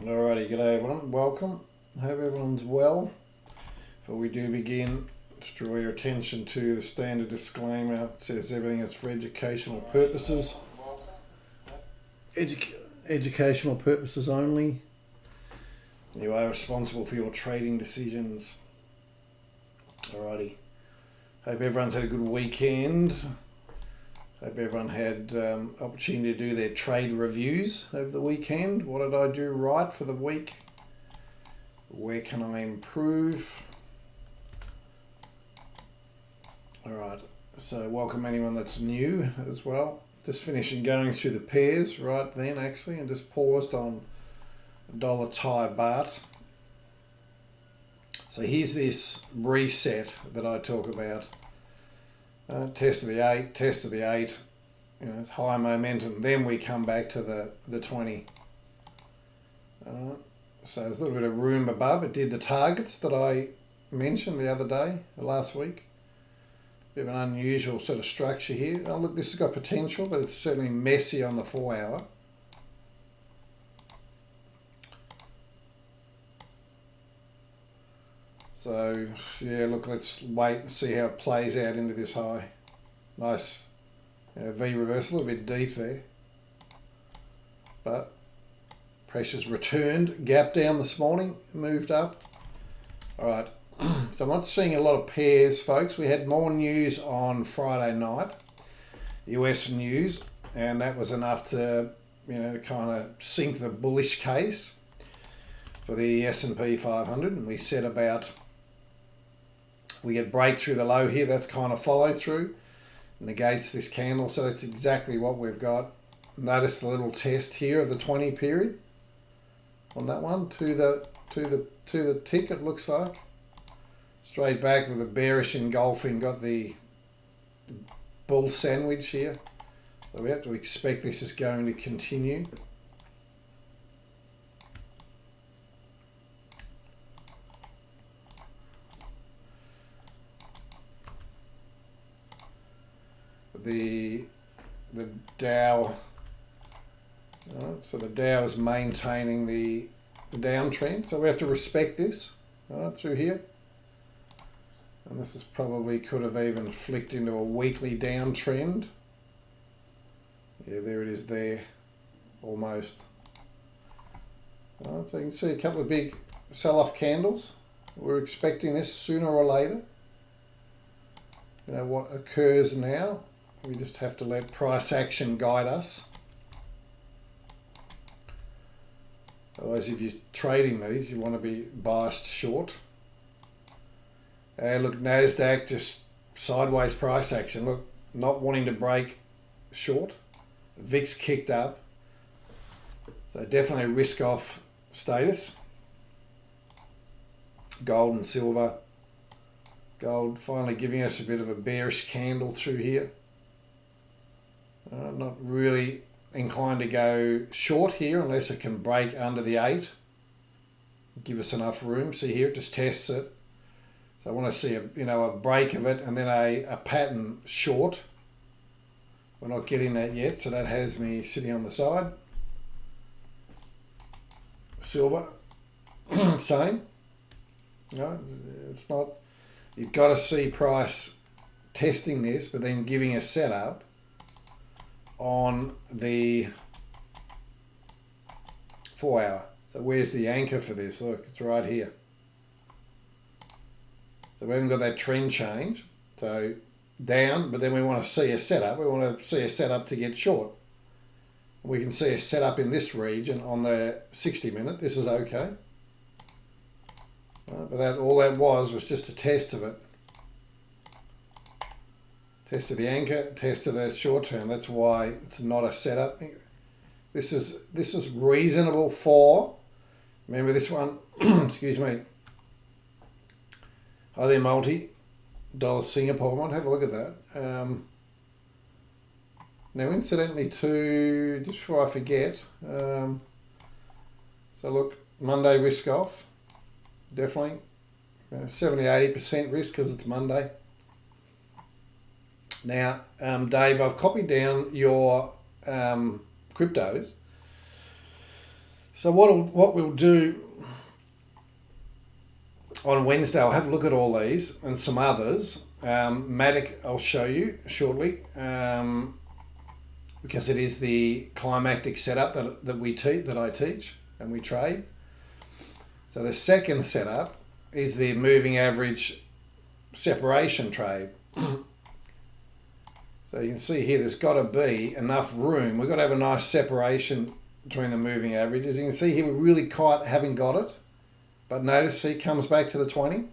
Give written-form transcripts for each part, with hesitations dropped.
Alrighty, g'day everyone, welcome. Hope everyone's well. Before we do begin, just draw your attention to the standard disclaimer. It says everything is for educational purposes. Educational purposes only. You are responsible for your trading decisions. Alrighty. Hope everyone's had a good weekend. Hope everyone had opportunity to do their trade reviews over the weekend. What did I do right for the week? Where can I improve? Alright, so welcome anyone that's new as well. Just finishing going through the pairs right then actually, and just paused on dollar Thai baht. So here's this reset that I talk about. Test of the 8, test of the 8, it's high momentum. Then we come back to the 20. So there's a little bit of room above. It did the targets that I mentioned the other day, last week. Bit of an unusual sort of structure here. Oh look, this has got potential, but it's certainly messy on the 4 hour. So, yeah, look, let's wait and see how it plays out into this high. Nice V reversal, a bit deep there. But pressure's returned. Gap down this morning, moved up. All right, so I'm not seeing a lot of pairs, folks. We had more news on Friday night, US news, and that was enough to, to kind of sink the bullish case for the S&P 500. And we said about... we get break through the low here, that's kind of follow through, negates this candle, so that's exactly what we've got. Notice the little test here of the 20 period on that one to the tick, it looks like. Straight back with a bearish engulfing, got the bull sandwich here. So we have to expect this is going to continue. The Dow, so the Dow is maintaining the downtrend, so we have to respect this through here. And this is probably could have even flicked into a weekly downtrend. Yeah, there it is there, almost. So you can see a couple of big sell-off candles. We're expecting this sooner or later. What occurs now. We just have to let price action guide us. Otherwise, if you're trading these, you want to be biased short. And look, NASDAQ just sideways price action. Look, not wanting to break short. VIX kicked up. So definitely risk off status. Gold and silver. Gold finally giving us a bit of a bearish candle through here. Not really inclined to go short here unless it can break under the 8. Give us enough room. See here, it just tests it. So I want to see a break of it and then a pattern short. We're not getting that yet, so that has me sitting on the side. Silver, same. No, it's not. You've got to see price testing this, but then giving a setup on the 4 hour. So where's the anchor for this? Look, it's right here. So we haven't got that trend change. So down, but then we want to see a setup. We want to see a setup to get short. We can see a setup in this region on the 60 minute. This is okay. But that all that was just a test of it. Test of the anchor, test of the short term. That's why it's not a setup. This is reasonable for. Remember this one. Excuse me. Are there multi-dollar Singapore? I might have a look at that. Now, incidentally, too, just before I forget. So look, Monday risk off. Definitely 70-80% risk because it's Monday. Now, Dave, I've copied down your cryptos. So what we'll do on Wednesday, I'll have a look at all these and some others. Matic I'll show you shortly, because it is the climactic setup that I teach and we trade. So the second setup is the moving average separation trade. So you can see here there's got to be enough room. We've got to have a nice separation between the moving averages. You can see here we really quite haven't got it. But notice he comes back to the 20.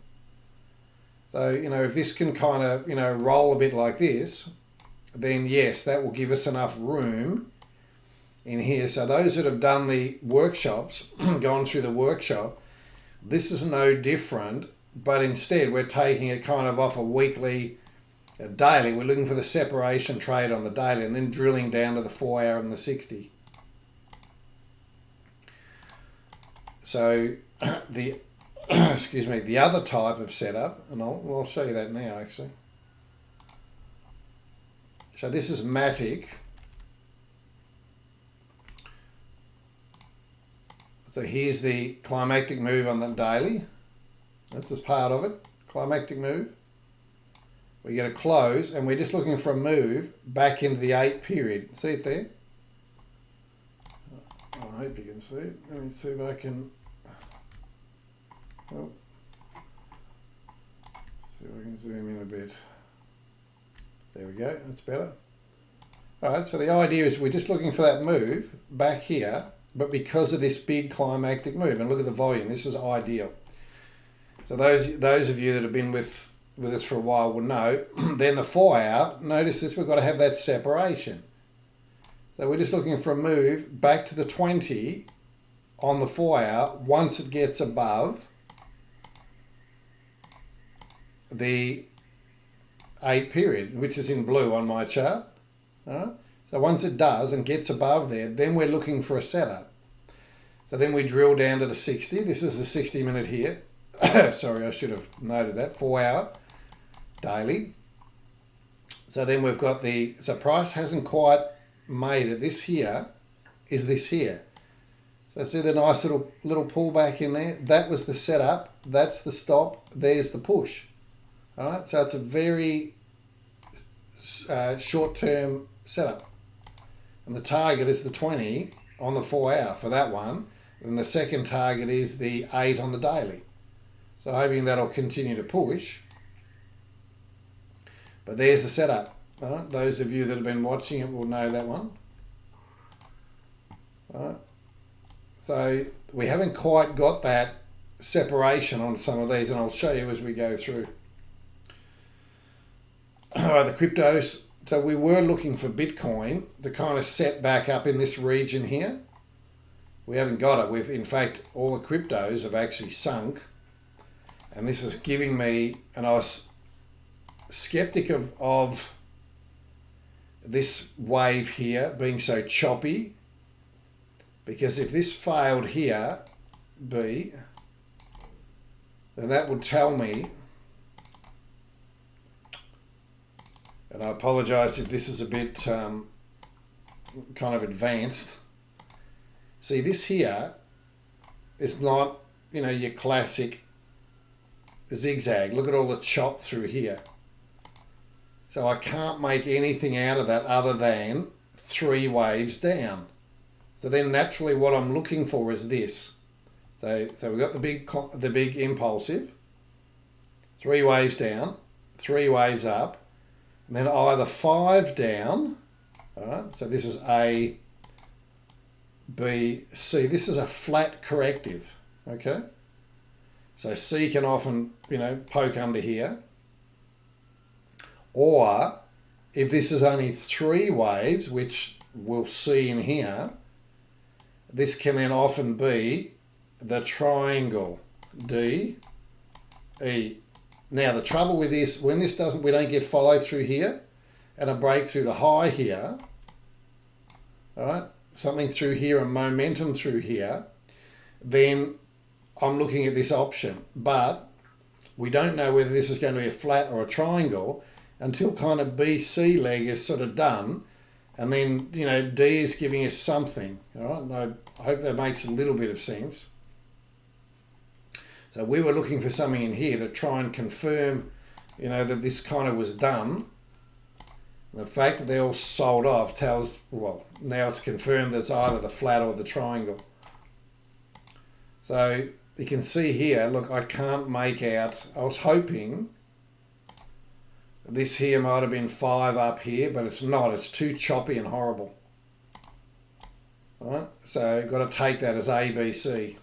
So, if this can kind of, roll a bit like this, then yes, that will give us enough room in here. So those that have done the workshops, gone through the workshop, this is no different, but instead we're taking it kind of off a weekly, a daily. We're looking for the separation trade on the daily and then drilling down to the 4 hour and the 60. So the excuse me, the other type of setup, and I'll show you that now actually. So this is Matic. So here's the climactic move on the daily. This is part of it, climactic move. We get a close and we're just looking for a move back into the 8 period. See it there? I hope you can see it. Let me see if I can. Oh. See if I can zoom in a bit. There we go, that's better. Alright, so the idea is we're just looking for that move back here, but because of this big climactic move, and look at the volume, this is ideal. So those of you that have been with us for a while will know, then the 4 hour, notice this, we've got to have that separation. So we're just looking for a move back to the 20 on the 4 hour once it gets above the 8 period, which is in blue on my chart. So once it does and gets above there, then we're looking for a setup. So then we drill down to the 60. This is the 60 minute here. Sorry, I should have noted that. 4 hour daily. So then we've got so price hasn't quite made it. This here is this here. So see the nice little pullback in there? That was the setup. That's the stop. There's the push. All right, so it's a very short-term setup. And the target is the 20 on the 4 hour for that one. And the second target is the 8 on the daily. So hoping that'll continue to push. But there's the setup. All right, those of you that have been watching it will know that one. All right. So we haven't quite got that separation on some of these, and I'll show you as we go through. The cryptos, so we were looking for Bitcoin to kind of set back up in this region here. We haven't got it. In fact, all the cryptos have actually sunk, and this is giving me, and I was skeptic of this wave here being so choppy, because if this failed here, then that would tell me, and I apologise if this is a bit kind of advanced. See, this here is not, your classic zigzag. Look at all the chop through here. So I can't make anything out of that other than 3 waves down. So then naturally what I'm looking for is this. So we've got the big impulsive, 3 waves down, 3 waves up, and then either 5 down. All right, so this is A, B, C. This is a flat corrective, okay? So C can often, poke under here. Or if this is only 3 waves, which we'll see in here, this can then often be the triangle, D, E. Now the trouble with this, when we don't get follow through here and a break through the high here, all right, something through here and momentum through here, then I'm looking at this option. But we don't know whether this is going to be a flat or a triangle until kind of BC leg is sort of done, And then, you know, D is giving us something. All right, and I hope that makes a little bit of sense. So we were looking for something in here to try and confirm, you know, that this kind of was done. The fact that they all sold off tells, well, now it's confirmed that it's either the flat or the triangle. So you can see here, look, I can't make out, I was hoping this here might have been 5 up here, but it's not, it's too choppy and horrible. All right, so you've got to take that as ABC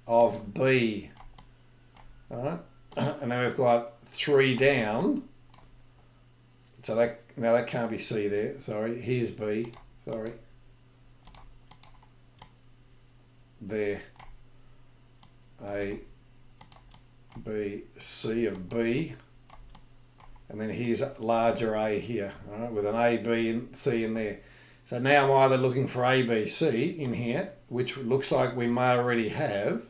of B. All right, and then we've got 3 down. So that, now that can't be C there. Sorry, here's B. Sorry. There. A, B, C of B. And then here's larger A here, all right, with an A, B, and C in there. So now I'm either looking for A, B, C in here, which looks like we may already have,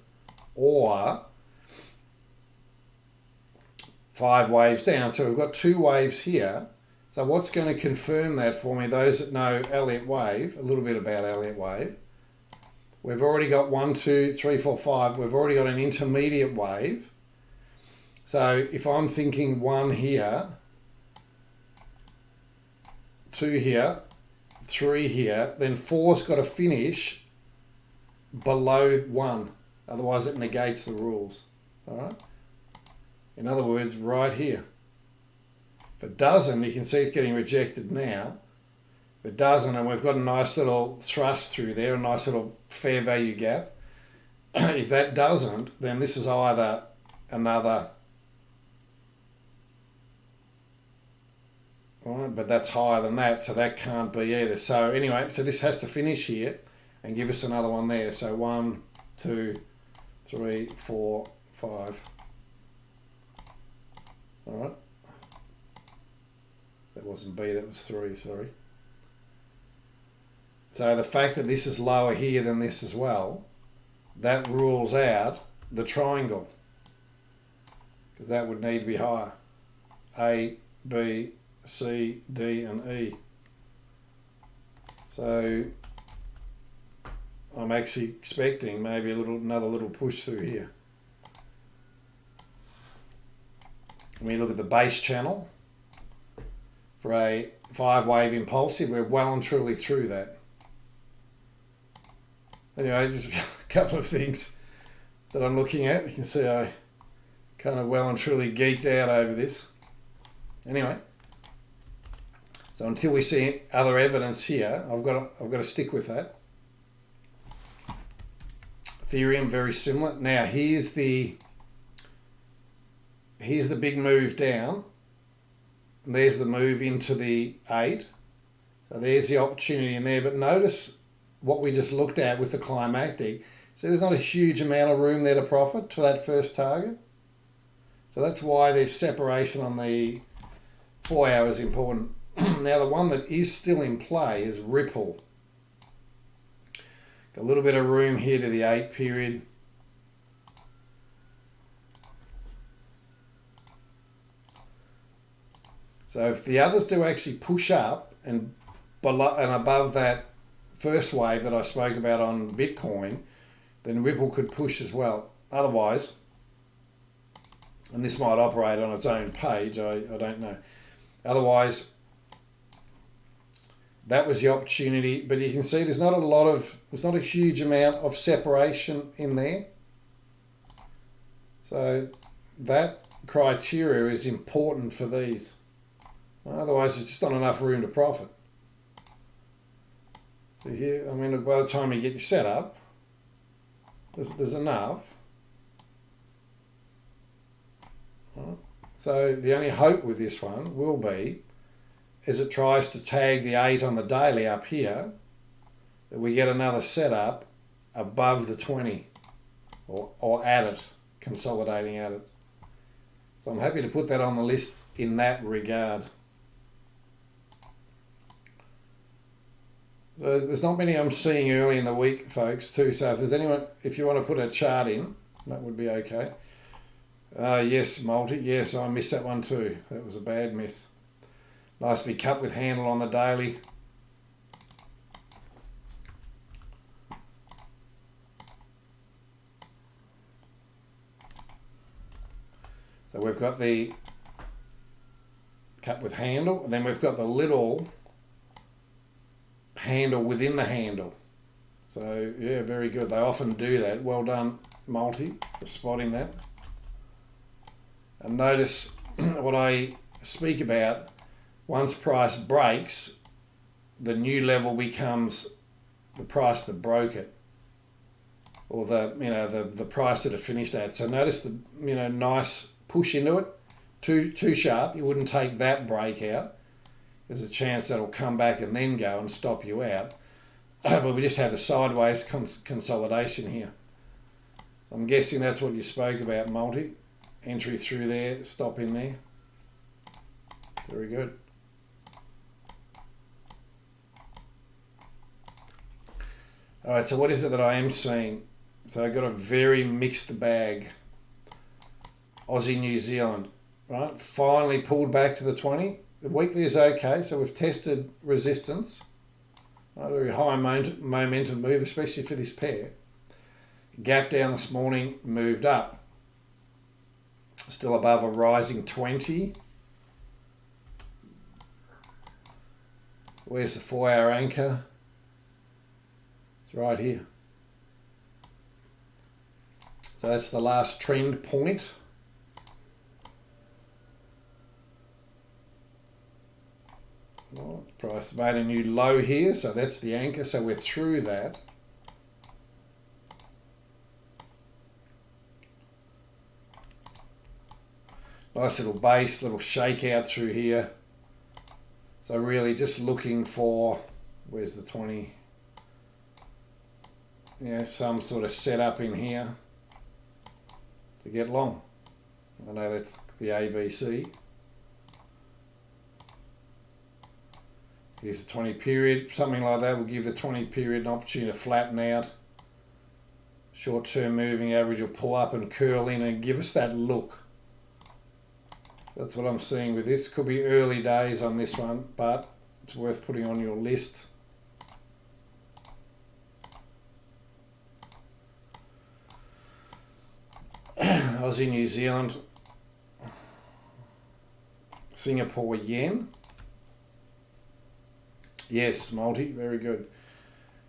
or 5 waves down. So we've got 2 waves here. So what's going to confirm that for me, those that know Elliott wave, a little bit about Elliott wave, we've already got 1, 2, 3, 4, 5. We've already got an intermediate wave. So if I'm thinking 1 here, 2 here, 3 here, then 4's got to finish below 1. Otherwise it negates the rules. All right? In other words, right here. If it doesn't, you can see it's getting rejected now. If it doesn't, and we've got a nice little thrust through there, a nice little fair value gap. If that doesn't, then this is either another, right, but that's higher than that, so that can't be either. So anyway, so this has to finish here and give us another one there. So 1, 2, 3, 4, 5. All right. That wasn't B, that was 3, sorry. So the fact that this is lower here than this as well, that rules out the triangle, because that would need to be higher. A, B, C, D, and E. So I'm actually expecting maybe another little push through here. When you look at the base channel for a 5-wave impulsive, we're well and truly through that. Anyway, just a couple of things that I'm looking at. You can see I kind of well and truly geeked out over this. Anyway, so until we see other evidence here, I've got to stick with that. Ethereum, very similar. Now here's the big move down, and there's the move into the 8. So there's the opportunity in there, but notice what we just looked at with the climactic. So there's not a huge amount of room there to profit to that first target. So that's why there's separation on the 4 hour is important. Now the one that is still in play is Ripple. Got a little bit of room here to the 8 period. So if the others do actually push up and below and above that first wave that I spoke about on Bitcoin, then Ripple could push as well. Otherwise, and this might operate on its own page, I don't know. Otherwise, that was the opportunity, but you can see there's not a huge amount of separation in there. So that criteria is important for these. Otherwise, it's just not enough room to profit. So here, I mean, look, by the time you get your setup, there's enough. So the only hope with this one will be, as it tries to tag the 8 on the daily up here, that we get another setup above the 20 or at it, consolidating at it. So I'm happy to put that on the list in that regard. So there's not many I'm seeing early in the week, folks, too. So if there's anyone, if you want to put a chart in, that would be okay. Yes, multi. Yes, I missed that one too. That was a bad miss. Nice big cup with handle on the daily. So we've got the cup with handle, and then we've got the little handle within the handle. So yeah, very good. They often do that. Well done, Multi, for spotting that. And notice what I speak about, once price breaks, the new level becomes the price that broke it, or the price that it finished at. So notice the nice push into it. Too sharp, you wouldn't take that break out. There's a chance that'll come back and then go and stop you out. But we just had a sideways consolidation here. So I'm guessing that's what you spoke about, Multi. Entry through there, stop in there. Very good. All right, so what is it that I am seeing? So I've got a very mixed bag. Aussie, New Zealand, right? Finally pulled back to the 20. The weekly is okay, so we've tested resistance. Right, very high momentum move, especially for this pair. Gap down this morning, moved up. Still above a rising 20. Where's the 4-hour anchor? It's right here. So that's the last trend point. Well, price made a new low here, so that's the anchor, so we're through that. Nice little base, little shakeout through here. So really just looking for, where's the 20? Yeah, some sort of setup in here to get long. I know that's the ABC. Here's the 20 period, something like that will give the 20 period an opportunity to flatten out. Short-term moving average will pull up and curl in and give us that look. That's what I'm seeing with this. Could be early days on this one, but it's worth putting on your list. Aussie, New Zealand, Singapore yen. Yes, Multi, very good.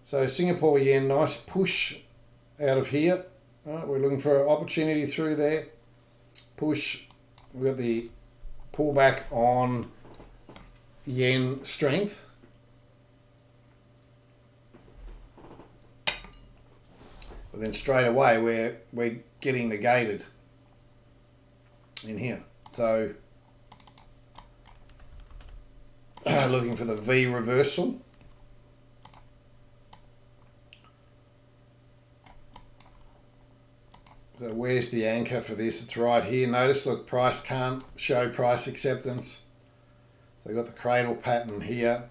So Singapore yen, nice push out of here. We're looking for an opportunity through there. Push. We've got the pullback on yen strength. But then straight away we're getting negated in here. So looking for the V reversal. So where's the anchor for this? It's right here. Notice, look, price can't show price acceptance. So I've got the cradle pattern here.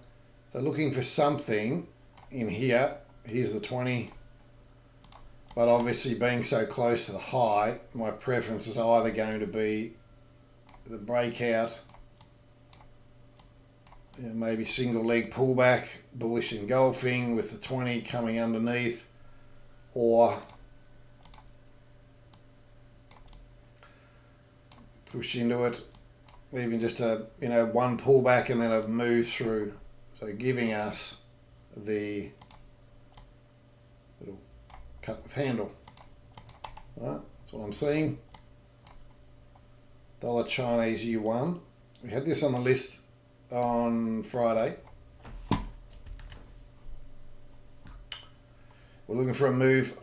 So looking for something in here. Here's the 20. But obviously being so close to the high, my preference is either going to be the breakout, maybe single leg pullback, bullish engulfing with the 20 coming underneath, or push into it, even just a one pullback and then a move through, so giving us the little cut with handle. Right, that's what I'm seeing. Dollar Chinese yuan. We had this on the list on Friday. We're looking for a move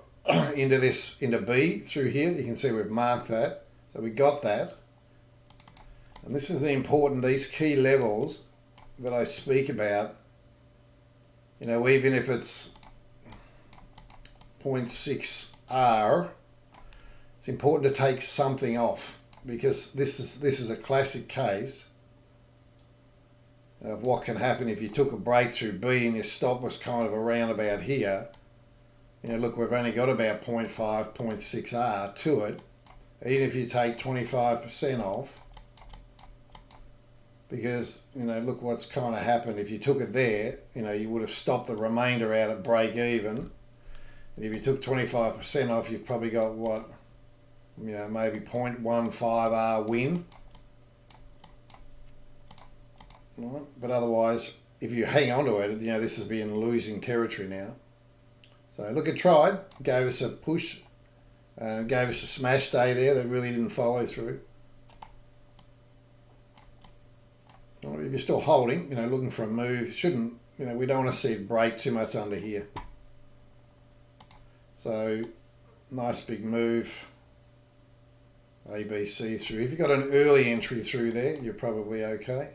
into B through here. You can see we've marked that, so we got that. And this is the important, these key levels that I speak about, even if it's 0.6R, it's important to take something off, because this is a classic case of what can happen if you took a break through B and your stop was kind of around about here. Look, we've only got about 0.5, 0.6R to it. Even if you take 25% off, because, you know, look what's kind of happened. If you took it there, you know, you would have stopped the remainder out at break even. And if you took 25% off, you've probably got what, you know, maybe 0.15R win. Right? But otherwise, if you hang on to it, you know, this has been losing territory now. So look, it tried, gave us a push, gave us a smash day there that really didn't follow through. Well, if you're still holding, you know, looking for a move, shouldn't, you know, we don't want to see it break too much under here. So nice big move, ABC through. If you've got an early entry through there, you're probably okay.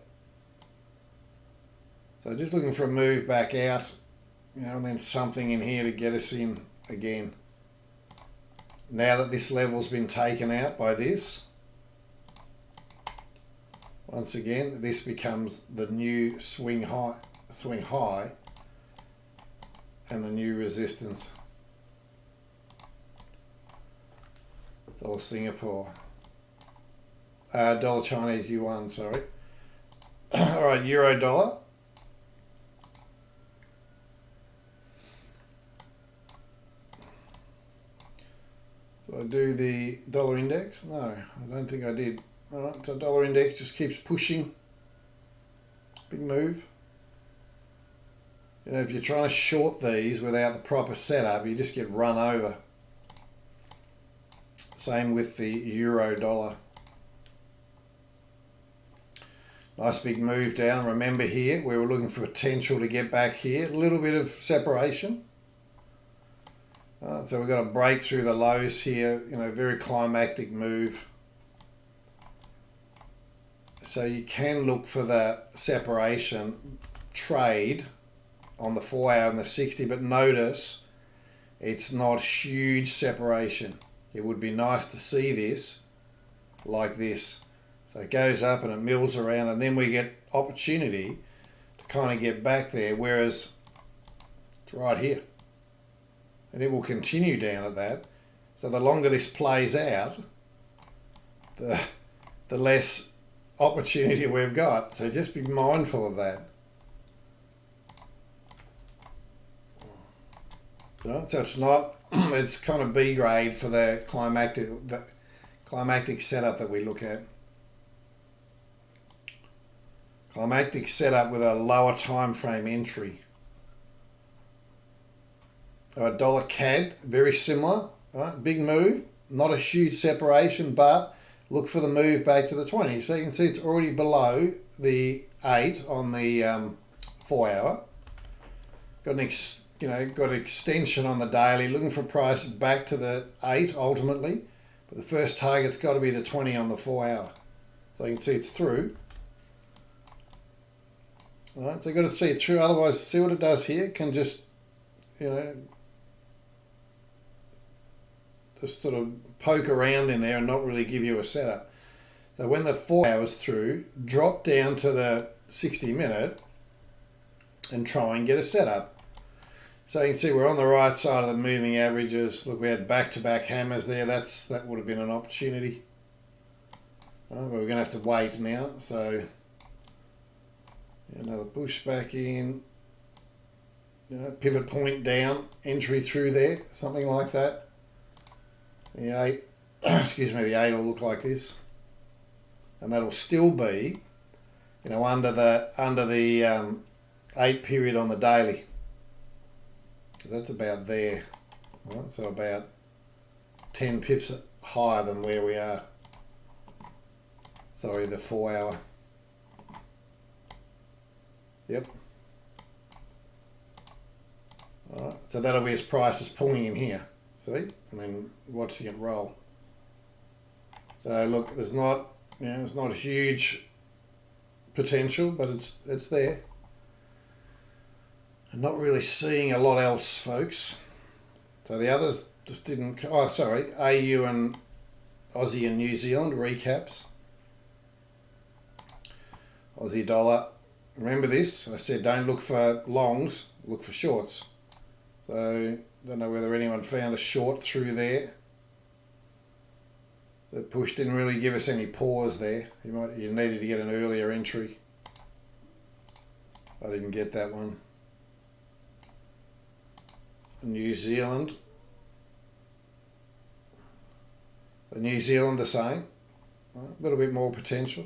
So just looking for a move back out, you know, and then something in here to get us in again. Now that this level's been taken out by this, once again, this becomes the new swing high, and the new resistance. Dollar Singapore, dollar Chinese yuan, sorry. All right, euro dollar. Did I do the dollar index? No, I don't think I did. All right, so dollar index just keeps pushing. Big move. You know, if you're trying to short these without the proper setup, you just get run over. Same with the euro dollar. Nice big move down. Remember here, we were looking for potential to get back here. A little bit of separation. So we've got a break through the lows here. You know, very climactic move. So you can look for the separation trade on the 4 hour and the 60, but notice it's not huge separation. It would be nice to see this like this. So it goes up and it mills around, and then we get opportunity to kind of get back there, whereas it's right here. And it will continue down at that. So the longer this plays out, the less opportunity we've got. So just be mindful of that. So it's not, it's kind of B grade for the climactic setup that we look at. Climactic setup with a lower time frame entry. Dollar CAD, very similar. Right? Big move, not a huge separation, but look for the move back to the 20. So you can see it's already below the 8 on the 4 hour. Got an extension on the daily, looking for price back to the 8 ultimately. But the first target's got to be the 20 on the 4 hour. So you can see it's through. All right, so you've got to see it through, otherwise see what it does here, can just, you know, just sort of poke around in there and not really give you a setup. So when the 4 hours through, drop down to the 60 minute and try and get a setup. So you can see we're on the right side of the moving averages. Look, we had back-to-back hammers there. That would have been an opportunity. But we're going to have to wait now. So another push back in. You know, pivot point down, entry through there, something like that. The 8, excuse me, the 8 will look like this, and that'll still be, you know, under the 8 period on the daily, because that's about there. Right? So about 10 pips higher than where we are. Sorry, the 4 hour. Yep. All right. So that'll be as price is pulling in here. See? And then watching it roll. So look, there's not a huge potential, but it's there. I'm not really seeing a lot else, folks. So the others just didn't. Oh, sorry, AU and Aussie and New Zealand recaps. Aussie dollar. Remember this? I said don't look for longs, look for shorts. So don't know whether anyone found a short through there. So push didn't really give us any pause there. You needed to get an earlier entry. I didn't get that one. New Zealand. So New Zealand the same. A little bit more potential.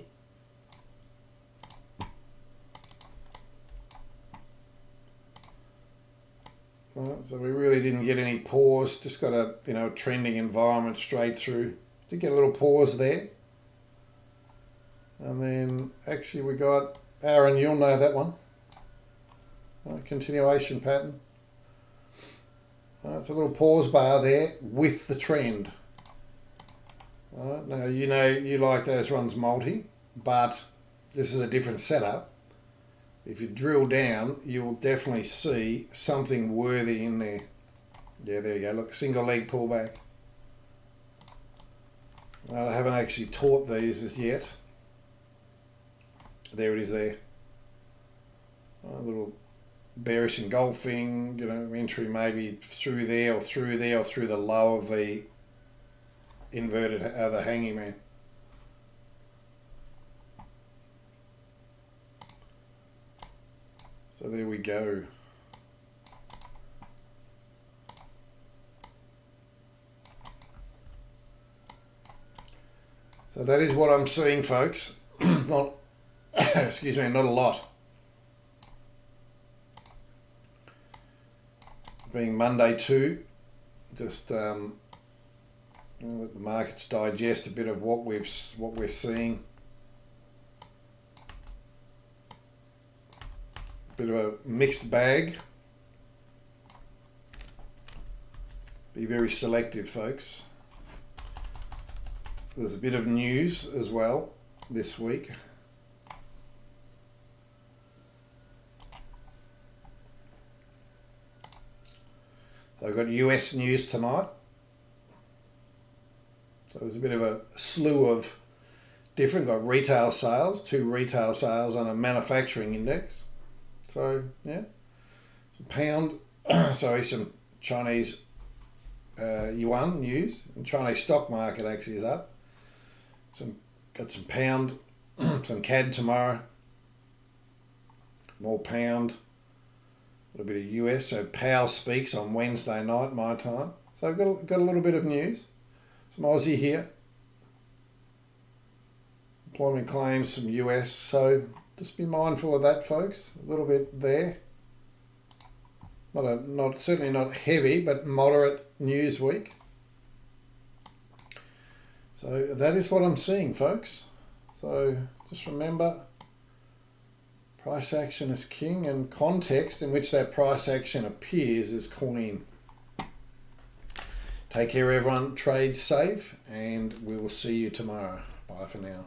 So we really didn't get any pause, just got a trending environment straight through. Did get a little pause there. And then actually we got, Aaron, you'll know that one. Continuation pattern. It's a little pause bar there with the trend. Now you like those ones multi, but this is a different setup. If you drill down, you will definitely see something worthy in there. Yeah, there you go. Look, single leg pullback. I haven't actually taught these as yet. There it is there. A little bearish engulfing, entry maybe through there or through there or through the low of the inverted, the hanging man. So there we go. So that is what I'm seeing, folks. Not, excuse me, not a lot. Being Monday too, just let the markets digest a bit of what we're seeing. Bit of a mixed bag. Be very selective, folks. There's a bit of news as well this week. So I've got US news tonight. So there's a bit of a slew of different. Got retail sales, 2 retail sales and a manufacturing index. So yeah, some pound, sorry, some Chinese yuan news. And Chinese stock market actually is up. Got some pound, some CAD tomorrow. More pound. A little bit of US. So Powell speaks on Wednesday night my time. So I've got a little bit of news. Some Aussie here. Employment claims, some US. So just be mindful of that, folks. A little bit there. Certainly not heavy, but moderate news week. So that is what I'm seeing, folks. So just remember, price action is king, and context in which that price action appears is queen. Take care, everyone. Trade safe, and we will see you tomorrow. Bye for now.